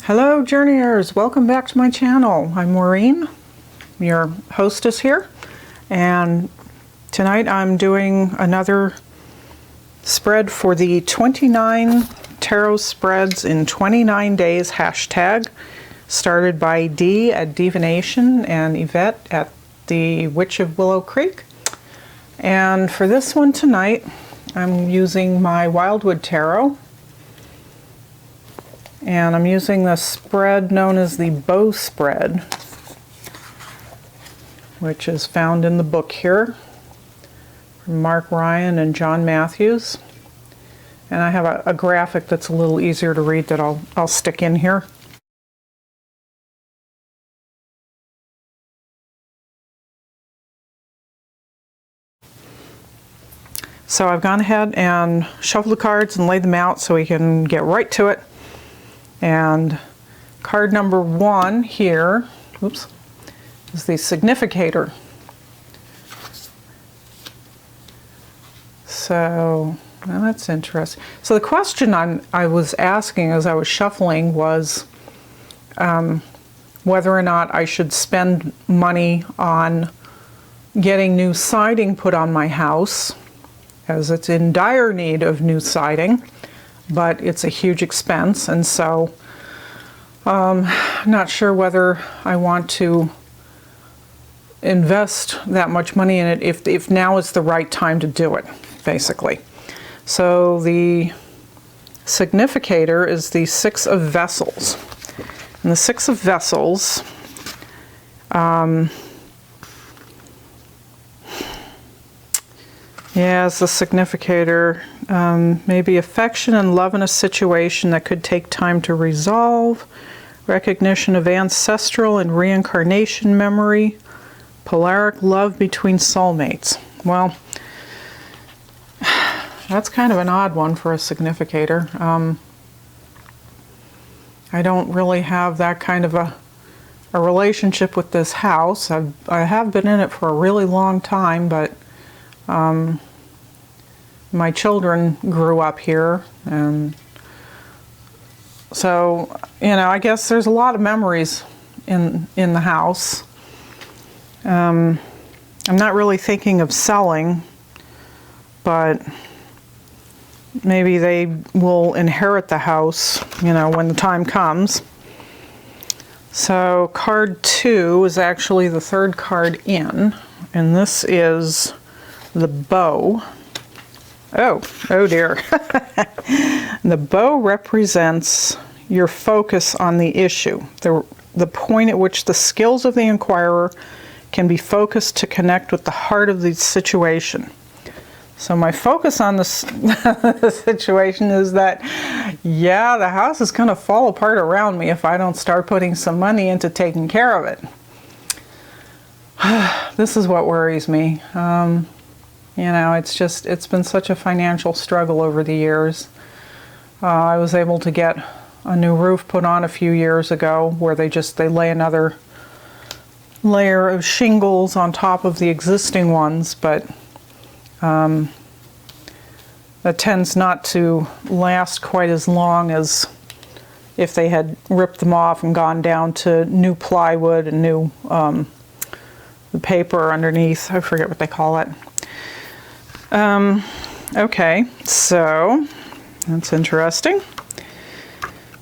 Hello Journeyers, welcome back to my channel. I'm Maureen, your hostess here, and tonight I'm doing another spread for the 29 tarot spreads in 29 days hashtag, started by Dee at DeeVination and Yvette at the Witch of Willow Creek. And for this one tonight, I'm using my Wildwood Tarot. And I'm using the spread known as the bow spread, which is found in the book here from Mark Ryan and John Matthews. And I have a graphic that's a little easier to read that I'll stick in here. So I've gone ahead and shuffled the cards and laid them out so we can get right to it. And card number 1 here, oops, is the significator. So well, that's interesting. So the question I was asking as I was shuffling was whether or not I should spend money on getting new siding put on my house, as it's in dire need of new siding, but it's a huge expense, and so I'm not sure whether I want to invest that much money in it if now is the right time to do it, basically. So the significator is the 6 of Vessels. And the 6 of Vessels as the significator, maybe affection and love in a situation that could take time to resolve, recognition of ancestral and reincarnation memory, polaric love between soulmates. Well, that's kind of an odd one for a significator. I don't really have that kind of a relationship with this house. I have been in it for a really long time, but my children grew up here, and so, you know, I guess there's a lot of memories in the house. I'm not really thinking of selling, but maybe they will inherit the house, you know, when the time comes. So card 2 is actually the 3rd card in, and this is the bow. Oh dear. The bow represents your focus on the issue, the point at which the skills of the inquirer can be focused to connect with the heart of the situation. So my focus on this situation is that, yeah, the house is going to fall apart around me if I don't start putting some money into taking care of it. This is what worries me. You know, it's been such a financial struggle over the years. I was able to get a new roof put on a few years ago where they lay another layer of shingles on top of the existing ones, but that tends not to last quite as long as if they had ripped them off and gone down to new plywood and new paper underneath. I forget what they call it. Okay, so that's interesting.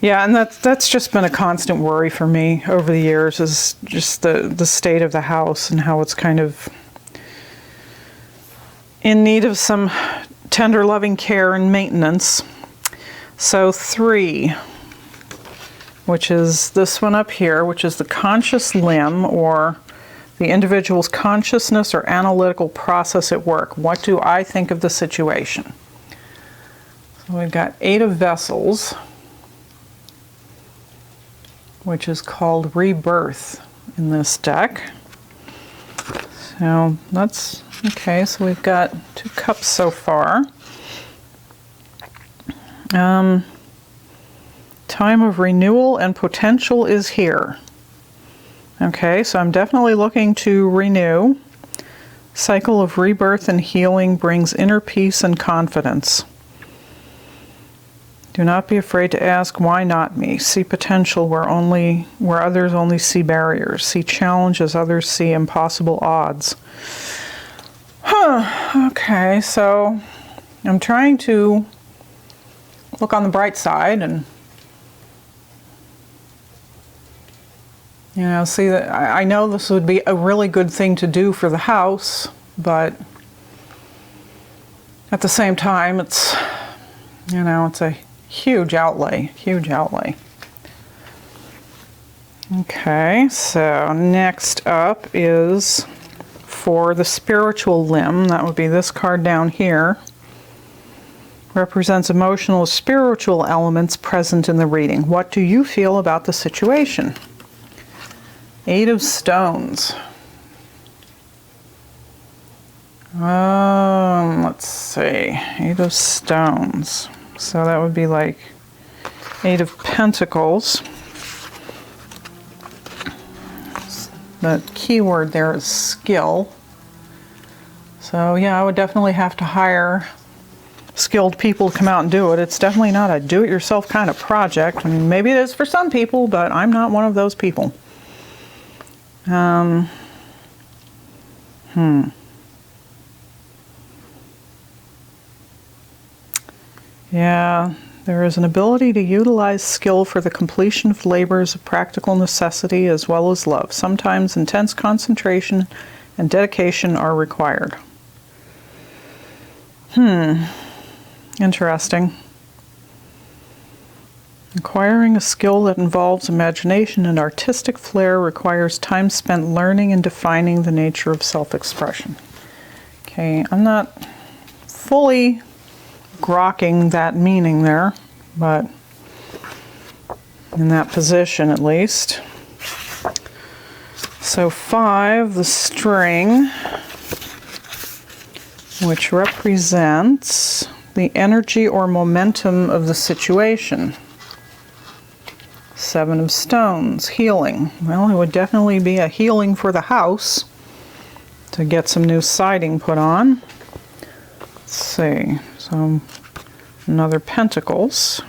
Yeah, and that's just been a constant worry for me over the years, is just the state of the house and how it's kind of in need of some tender loving care and maintenance. So 3, which is this one up here, which is the conscious limb, or the individual's consciousness or analytical process at work. What do I think of the situation? So we've got 8 of Vessels, which is called Rebirth in this deck. So that's okay. So we've got 2 cups so far. Time of renewal and potential is here. Okay, so I'm definitely looking to renew. Cycle of rebirth and healing brings inner peace and confidence. Do not be afraid to ask, why not me? See potential where others only see barriers. See challenge as others see impossible odds. Okay, so I'm trying to look on the bright side and, you know, see that I know this would be a really good thing to do for the house, but at the same time, it's, you know, it's a huge outlay, huge outlay. Okay, so next up is for the spiritual limb. That would be this card down here. Represents emotional, spiritual elements present in the reading. What do you feel about the situation? Eight of Stones. Let's see. Eight of Stones. So that would be like Eight of Pentacles. The key word there is skill. So yeah, I would definitely have to hire skilled people to come out and do it. It's definitely not a do-it-yourself kind of project. I mean, maybe it is for some people, but I'm not one of those people. Yeah, there is an ability to utilize skill for the completion of labors of practical necessity as well as love. Sometimes intense concentration and dedication are required. Interesting. Acquiring a skill that involves imagination and artistic flair requires time spent learning and defining the nature of self-expression. Okay, I'm not fully grokking that meaning there, but in that position at least. So 5, the string, which represents the energy or momentum of the situation. 7 of Stones, healing. Well, it would definitely be a healing for the house to get some new siding put on. Let's see. So another Pentacles.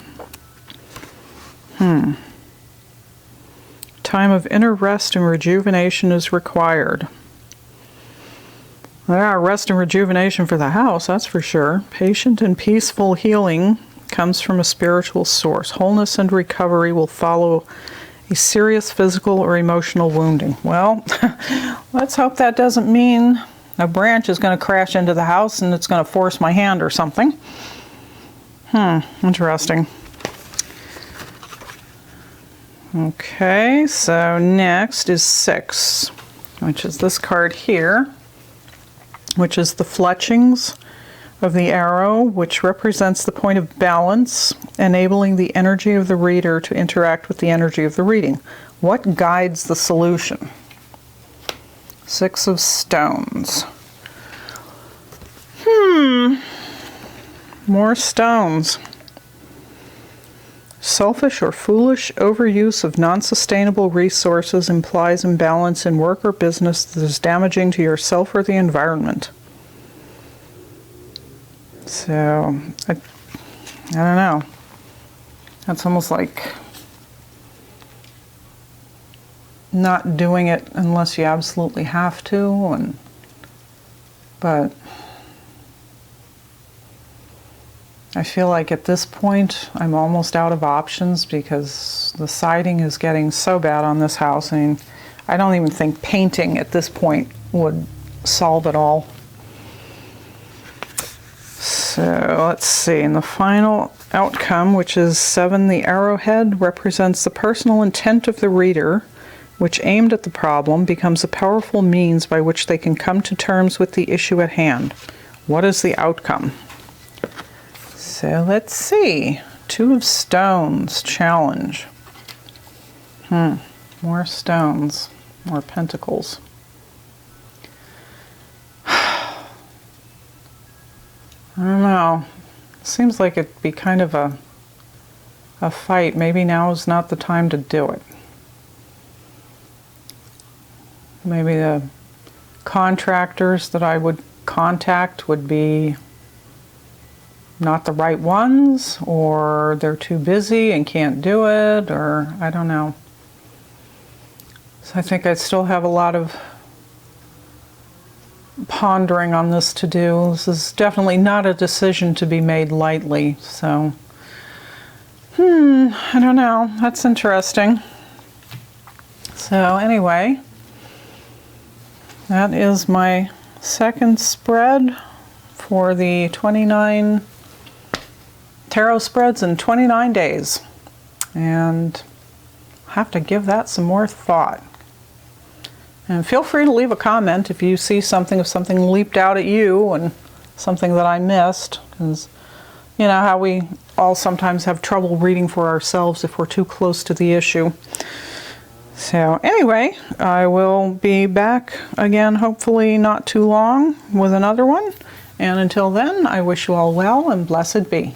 Time of inner rest and rejuvenation is required. Yeah, rest and rejuvenation for the house, that's for sure. Patient and peaceful healing comes from a spiritual source. Wholeness and recovery will follow a serious physical or emotional wounding. Well, let's hope that doesn't mean a branch is going to crash into the house and it's going to force my hand or something. Interesting. Okay, so next is 6, which is this card here, which is the fletchings of the arrow, which represents the point of balance, enabling the energy of the reader to interact with the energy of the reading. What guides the solution? 6 of Stones. More stones. Selfish or foolish overuse of non-sustainable resources implies imbalance in work or business that is damaging to yourself or the environment. So, I don't know. That's almost like not doing it unless you absolutely have to, but I feel like at this point I'm almost out of options because the siding is getting so bad on this house. I mean, I don't even think painting at this point would solve it all. So let's see, and the final outcome, which is 7, the arrowhead, represents the personal intent of the reader, which aimed at the problem becomes a powerful means by which they can come to terms with the issue at hand. What is the outcome? So let's see. 2 of Stones, challenge. More stones, more pentacles. I don't know. Seems like it'd be kind of a fight. Maybe now is not the time to do it. Maybe the contractors that I would contact would be not the right ones, or they're too busy and can't do it, or I don't know. So I think I still have a lot of pondering on this to do. This is definitely not a decision to be made lightly, so I don't know. That's interesting. So anyway, that is my second spread for the 29 tarot spreads in 29 days. And I have to give that some more thought. And feel free to leave a comment if you see something, if something leaped out at you and something that I missed. Because you know how we all sometimes have trouble reading for ourselves if we're too close to the issue. So anyway, I will be back again, hopefully not too long, with another one. And until then, I wish you all well and blessed be.